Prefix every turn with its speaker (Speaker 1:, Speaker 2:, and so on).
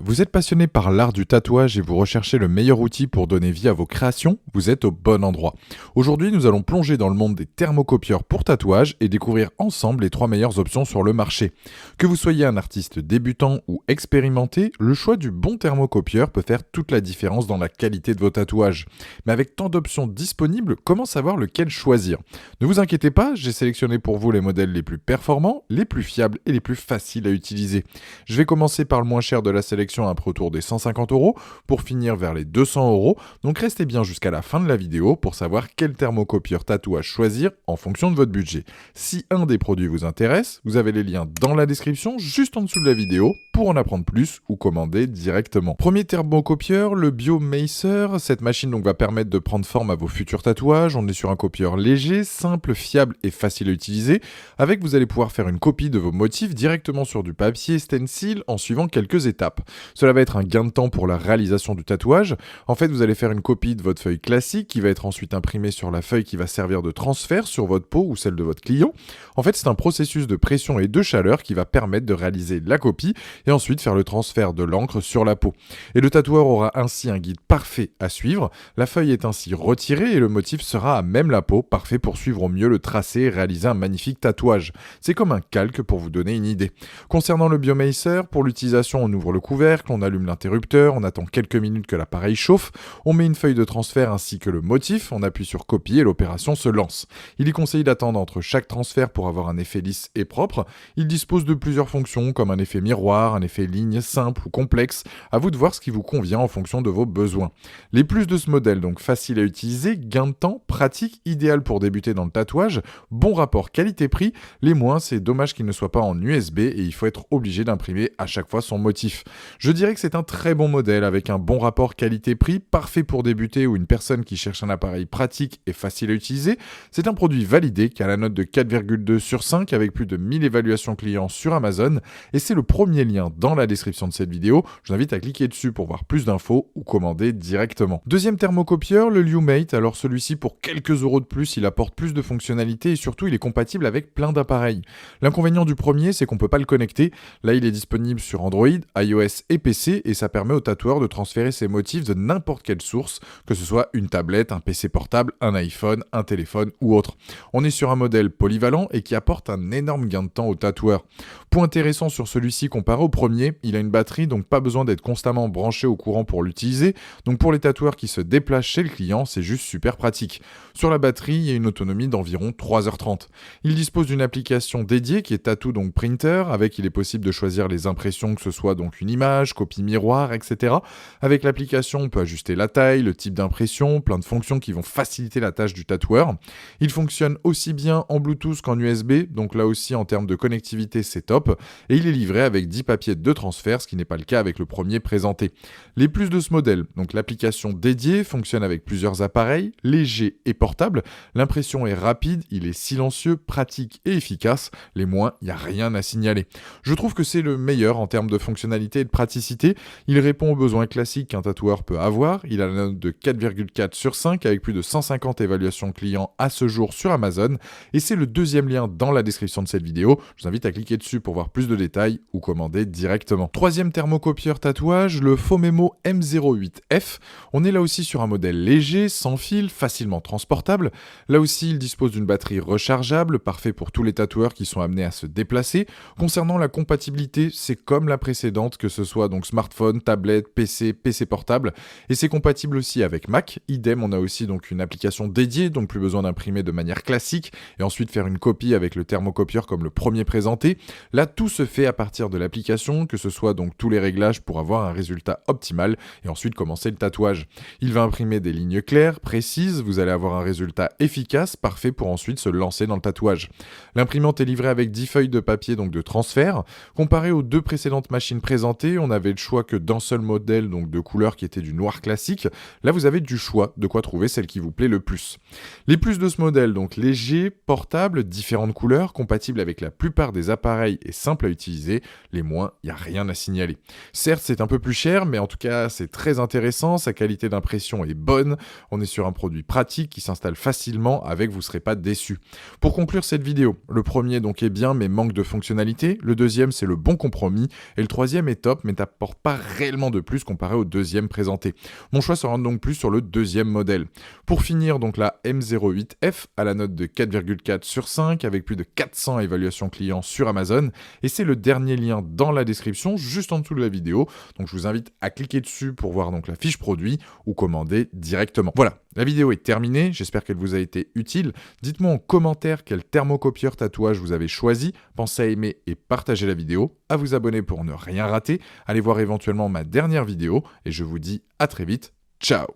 Speaker 1: Vous êtes passionné par l'art du tatouage et vous recherchez le meilleur outil pour donner vie à vos créations? Vous êtes au bon endroit. Aujourd'hui, nous allons plonger dans le monde des thermocopieurs pour tatouage et découvrir ensemble les 3 meilleures options sur le marché. Que vous soyez un artiste débutant ou expérimenté, le choix du bon thermocopieur peut faire toute la différence dans la qualité de vos tatouages. Mais avec tant d'options disponibles, comment savoir lequel choisir? Ne vous inquiétez pas, j'ai sélectionné pour vous les modèles les plus performants, les plus fiables et les plus faciles à utiliser. Je vais commencer par le moins cher de la sélection à un prix autour des 150 € pour finir vers les 200 €. Donc restez bien jusqu'à la fin de la vidéo pour savoir quel thermocopieur tatouage choisir en fonction de votre budget. Si un des produits vous intéresse, vous avez les liens dans la description juste en dessous de la vidéo pour en apprendre plus ou commander directement. Premier thermocopieur, le BioMacer. Cette machine donc va permettre de prendre forme à vos futurs tatouages. On est sur un copieur léger, simple, fiable et facile à utiliser. Avec, vous allez pouvoir faire une copie de vos motifs directement sur du papier stencil en suivant quelques étapes. Cela va être un gain de temps pour la réalisation du tatouage. En fait, vous allez faire une copie de votre feuille classique qui va être ensuite imprimée sur la feuille qui va servir de transfert sur votre peau ou celle de votre client. En fait, c'est un processus de pression et de chaleur qui va permettre de réaliser la copie et ensuite faire le transfert de l'encre sur la peau. Et le tatoueur aura ainsi un guide parfait à suivre. La feuille est ainsi retirée et le motif sera à même la peau, parfait pour suivre au mieux le tracé et réaliser un magnifique tatouage. C'est comme un calque pour vous donner une idée. Concernant le BioMacer, pour l'utilisation, on ouvre le couvercle, on allume l'interrupteur, on attend quelques minutes que l'appareil chauffe, on met une feuille de transfert ainsi que le motif, on appuie sur copier et l'opération se lance. Il est conseillé d'attendre entre chaque transfert pour avoir un effet lisse et propre. Il dispose de plusieurs fonctions comme un effet miroir, un effet ligne simple ou complexe. À vous de voir ce qui vous convient en fonction de vos besoins. Les plus de ce modèle, donc facile à utiliser, gain de temps, pratique, idéal pour débuter dans le tatouage, bon rapport qualité-prix. Les moins, c'est dommage qu'il ne soit pas en USB et il faut être obligé d'imprimer à chaque fois son motif. Je dirais que c'est un très bon modèle avec un bon rapport qualité-prix, parfait pour débuter ou une personne qui cherche un appareil pratique et facile à utiliser. C'est un produit validé qui a la note de 4,2 sur 5 avec plus de 1000 évaluations clients sur Amazon et c'est le premier lien dans la description de cette vidéo. Je vous invite à cliquer dessus pour voir plus d'infos ou commander directement. Deuxième thermocopieur, le Lumate. Alors celui-ci, pour quelques euros de plus, il apporte plus de fonctionnalités et surtout il est compatible avec plein d'appareils. L'inconvénient du premier, c'est qu'on ne peut pas le connecter. Là, il est disponible sur Android, iOS et PC et ça permet au tatoueur de transférer ses motifs de n'importe quelle source, que ce soit une tablette, un PC portable, un iPhone, un téléphone ou autre. On est sur un modèle polyvalent et qui apporte un énorme gain de temps au tatoueur. Point intéressant sur celui-ci comparé au premier, il a une batterie donc pas besoin d'être constamment branché au courant pour l'utiliser. Donc pour les tatoueurs qui se déplacent chez le client, c'est juste super pratique. Sur la batterie, il y a une autonomie d'environ 3h30. Il dispose d'une application dédiée qui est Tattoo donc Printer, avec il est possible de choisir les impressions, que ce soit donc une image, copie miroir, etc. Avec l'application, on peut ajuster la taille, le type d'impression, plein de fonctions qui vont faciliter la tâche du tatoueur. Il fonctionne aussi bien en Bluetooth qu'en USB, donc là aussi en termes de connectivité c'est top, et il est livré avec 10 papiers de transfert, ce qui n'est pas le cas avec le premier présenté. Les plus de ce modèle, donc l'application dédiée fonctionne avec plusieurs appareils, légers et portables, l'impression est rapide, il est silencieux, pratique et efficace, les moins, il n'y a rien à signaler. Je trouve que c'est le meilleur en termes de fonctionnalité et de praticité. Il répond aux besoins classiques qu'un tatoueur peut avoir. Il a la note de 4,4 sur 5 avec plus de 150 évaluations clients à ce jour sur Amazon. Et c'est le deuxième lien dans la description de cette vidéo. Je vous invite à cliquer dessus pour voir plus de détails ou commander directement. Troisième thermocopieur tatouage, le Fomemo M08F. On est là aussi sur un modèle léger, sans fil, facilement transportable. Là aussi, il dispose d'une batterie rechargeable, parfait pour tous les tatoueurs qui sont amenés à se déplacer. Concernant la compatibilité, c'est comme la précédente, que ce soit donc smartphone, tablette, PC, PC portable, et c'est compatible aussi avec Mac. Idem, on a aussi donc une application dédiée, donc plus besoin d'imprimer de manière classique et ensuite faire une copie avec le thermocopieur comme le premier présenté. Là, tout se fait à partir de l'application, que ce soit donc tous les réglages pour avoir un résultat optimal et ensuite commencer le tatouage. Il va imprimer des lignes claires, précises, vous allez avoir un résultat efficace, parfait pour ensuite se lancer dans le tatouage. L'imprimante est livrée avec 10 feuilles de papier donc de transfert. Comparé aux deux précédentes machines présentées, on avait le choix que d'un seul modèle donc de couleur qui était du noir classique. Là, vous avez du choix de quoi trouver celle qui vous plaît le plus. Les plus de ce modèle, donc léger, portable, différentes couleurs, compatible avec la plupart des appareils et simple à utiliser. Les moins, il n'y a rien à signaler. Certes, c'est un peu plus cher, mais en tout cas, c'est très intéressant. Sa qualité d'impression est bonne. On est sur un produit pratique qui s'installe facilement avec, vous ne serez pas déçus. Pour conclure cette vidéo, le premier donc est bien mais manque de fonctionnalité. Le deuxième, c'est le bon compromis. Et le troisième est top mais t'apporte pas réellement de plus comparé au deuxième présenté. Mon choix se rend donc plus sur le deuxième modèle. Pour finir, donc la M08F à la note de 4,4 sur 5 avec plus de 400 évaluations clients sur Amazon, et c'est le dernier lien dans la description juste en dessous de la vidéo. Donc je vous invite à cliquer dessus pour voir donc la fiche produit ou commander directement. Voilà, la vidéo est terminée, j'espère qu'elle vous a été utile. Dites-moi en commentaire quel thermocopieur tatouage vous avez choisi. Pensez à aimer et partager la vidéo, à vous abonner pour ne rien rater. Allez voir éventuellement ma dernière vidéo et je vous dis à très vite. Ciao!